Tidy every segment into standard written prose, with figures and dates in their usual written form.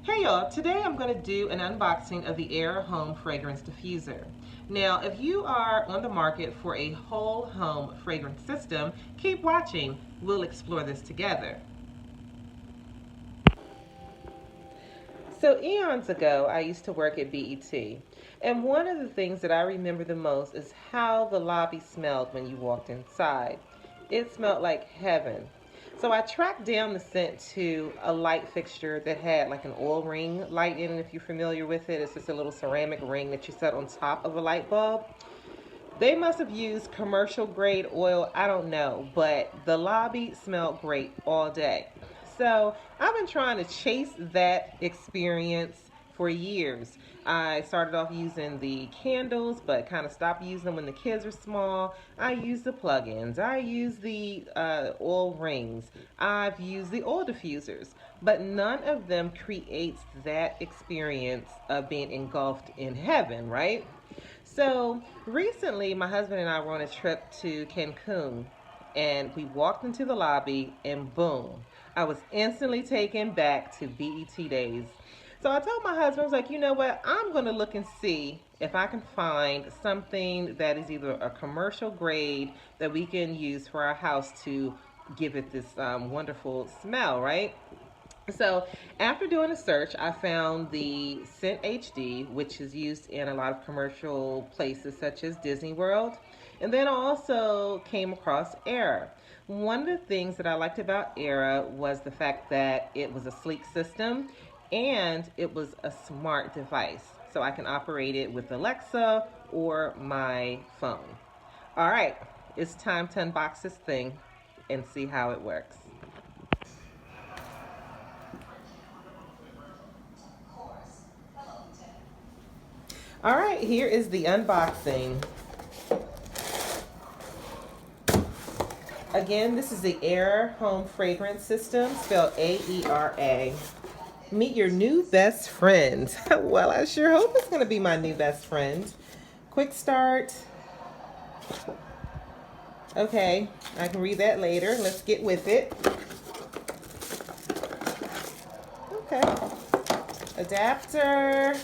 Hey y'all, today I'm going to do an unboxing of the Aera Home Fragrance Diffuser. Now, if you are on the market for a whole home fragrance system, keep watching. We'll explore this together. So eons ago, I used to work at BET. And one of the things that I remember the most is how the lobby smelled when you walked inside. It smelled like heaven. So I tracked down the scent to a light fixture that had like an oil ring light in it, if you're familiar with it. It's just a little ceramic ring that you set on top of a light bulb. They must have used commercial grade oil, I don't know, but the lobby smelled great all day. So I've been trying to chase that experience for years. I started off using the candles, but kind of stopped using them when the kids were small. I used the plug-ins. I used the oil rings. I've used the oil diffusers, but none of them creates that experience of being engulfed in heaven, right? So recently, my husband and I were on a trip to Cancun, and we walked into the lobby, and boom, I was instantly taken back to BET days. So I told my husband, I was like, you know what? I'm going to look and see if I can find something that is either a commercial grade that we can use for our house to give it this wonderful smell, right? So after doing a search, I found the Scent HD, which is used in a lot of commercial places such as Disney World. And then I also came across Aera. One of the things that I liked about Aera was the fact that it was a sleek system and it was a smart device. So I can operate it with Alexa or my phone. All right, it's time to unbox this thing and see how it works. All right, here is the unboxing. Again, this is the Aera Home Fragrance System, spelled A-E-R-A. Meet your new best friend. Well, I sure hope it's going to be my new best friend. Quick start. Okay, I can read that later. Let's get with it. Okay. Adapter.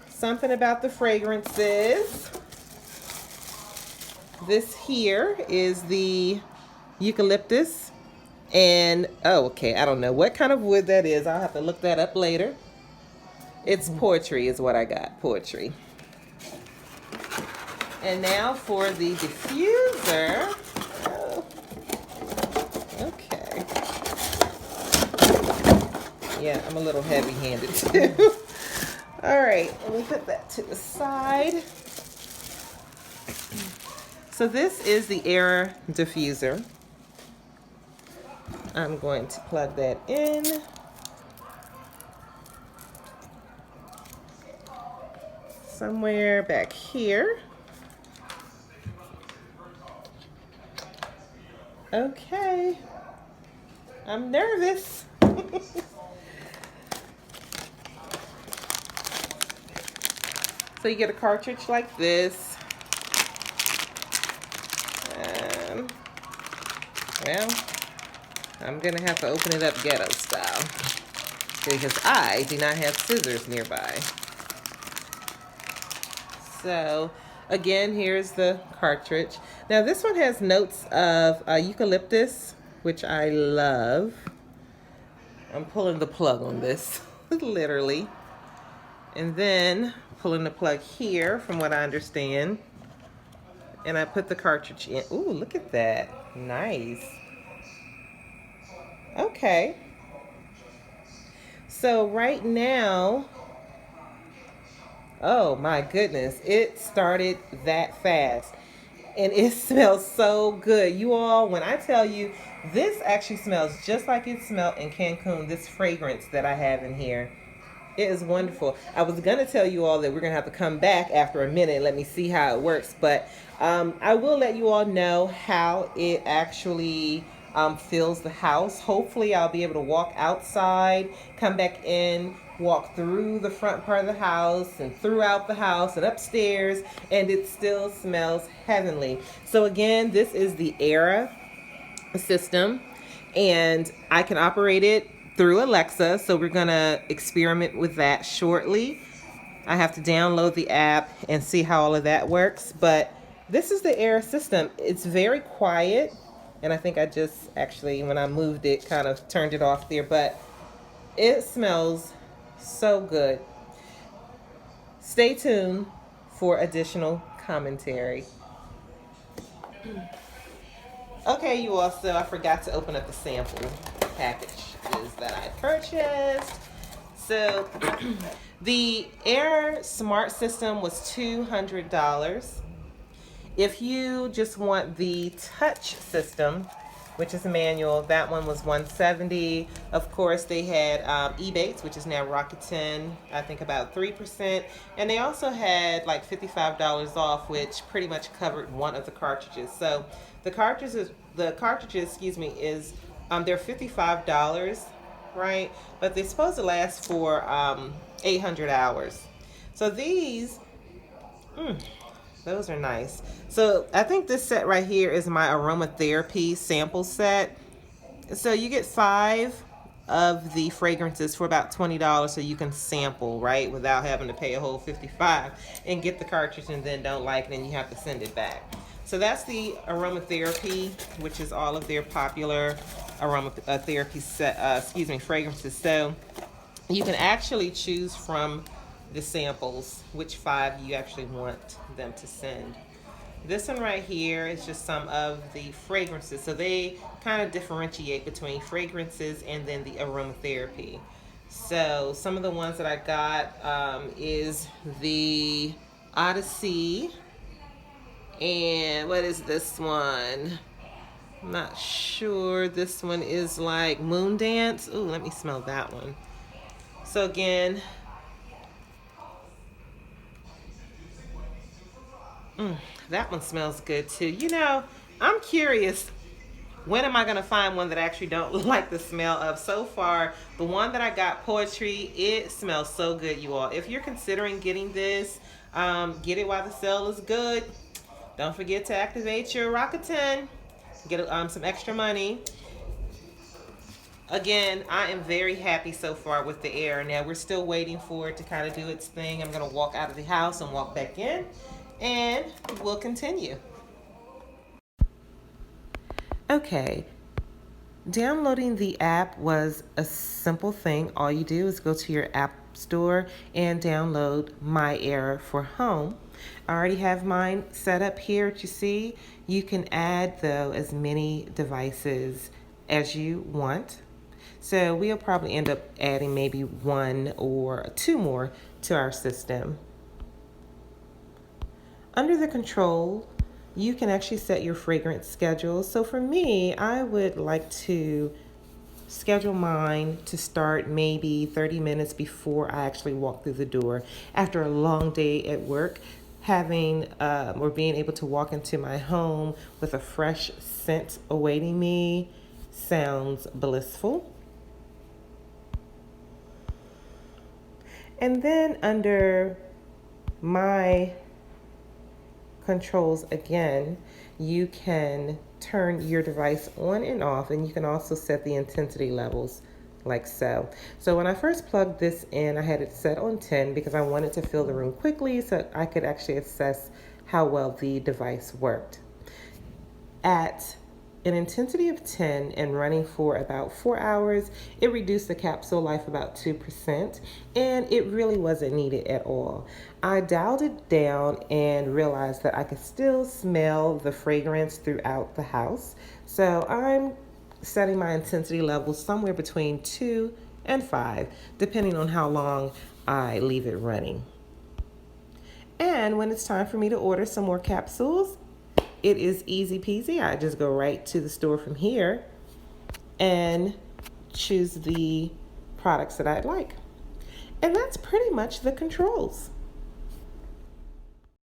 Something about the fragrances. This here is the eucalyptus. And, oh, okay, I don't know what kind of wood that is. I'll have to look that up later. It's poetry is what I got, poetry. And now for the diffuser. Oh, okay. Yeah, I'm a little heavy-handed too. All right, let me put that to the side. So this is the Aera diffuser. I'm going to plug that in. Somewhere back here. Okay. I'm nervous. So you get a cartridge like this. Well, I'm gonna have to open it up ghetto style because I do not have scissors nearby. So again, here's the cartridge. Now this one has notes of eucalyptus, which I love. I'm pulling the plug on this, literally. And then pulling the plug here, from what I understand. And I put the cartridge in. Ooh, look at that. Nice. Okay. So right now, oh my goodness, it started that fast. And it smells so good. You all, when I tell you, this actually smells just like it smelled in Cancun, this fragrance that I have in here. It is wonderful. I was going to tell you all that we're going to have to come back after a minute and let me see how it works. But I will let you all know how it actually fills the house. Hopefully I'll be able to walk outside, come back in, walk through the front part of the house and throughout the house and upstairs, and it still smells heavenly. So again, this is the Aera system. and I can operate it through Alexa. So we're gonna experiment with that shortly. I have to download the app and see how all of that works. But this is the Aera system. It's very quiet, and I think I just actually, when I moved it, kind of turned it off there. But it smells so good. Stay tuned for additional commentary. Okay, you all, so I forgot to open up the sample packages that I purchased. So the Air Smart System was $200. If you just want the touch system, which is manual, that one was $170. Of course, they had Ebates, which is now Rakuten, I think about 3%. And they also had like $55 off, which pretty much covered one of the cartridges. So the cartridges, excuse me, is they're $55, right? But they're supposed to last for 800 hours. So these, those are nice. So I think this set right here is my aromatherapy sample set. So you get 5 of the fragrances for about $20, so you can sample, right, without having to pay a whole $55 and get the cartridge and then don't like it and you have to send it back. So that's the aromatherapy, which is all of their popular aromatherapy fragrances. So you can actually choose from the samples which 5 you actually want them to send. This one right here is just some of the fragrances. So they kind of differentiate between fragrances and then the aromatherapy. So some of the ones that I got is the Odyssey. And what is this one? I'm not sure. This one is like Moon Dance. Ooh, let me smell that one. So again, that one smells good too. You know, I'm curious, when am I going to find one that I actually don't like the smell of? So far, the one that I got, Poetry, it smells so good, you all. If you're considering getting this, get it while the sale is good. Don't forget to activate your Rakuten. Get some extra money. Again, I am very happy so far with the Aera. Now, we're still waiting for it to kind of do its thing. I'm going to walk out of the house and walk back in, and we'll continue. Okay, downloading the app was a simple thing. All you do is go to your app store and download My Aera for home. I already have mine set up here, you see. You can add, though, as many devices as you want. So we'll probably end up adding maybe 1 or 2 more to our system. Under the control, you can actually set your fragrance schedule. So for me, I would like to schedule mine to start maybe 30 minutes before I actually walk through the door. After a long day at work, having or being able to walk into my home with a fresh scent awaiting me sounds blissful. And then under my controls again, you can turn your device on and off, and you can also set the intensity levels like so. So when I first plugged this in, I had it set on 10 because I wanted to fill the room quickly so I could actually assess how well the device worked. At an intensity of 10 and running for about 4 hours, it reduced the capsule life about 2%, and it really wasn't needed at all. I dialed it down and realized that I could still smell the fragrance throughout the house. So I'm setting my intensity levels somewhere between 2 and 5, depending on how long I leave it running. And when it's time for me to order some more capsules, it is easy peasy. I just go right to the store from here and choose the products that I'd like. And that's pretty much the controls.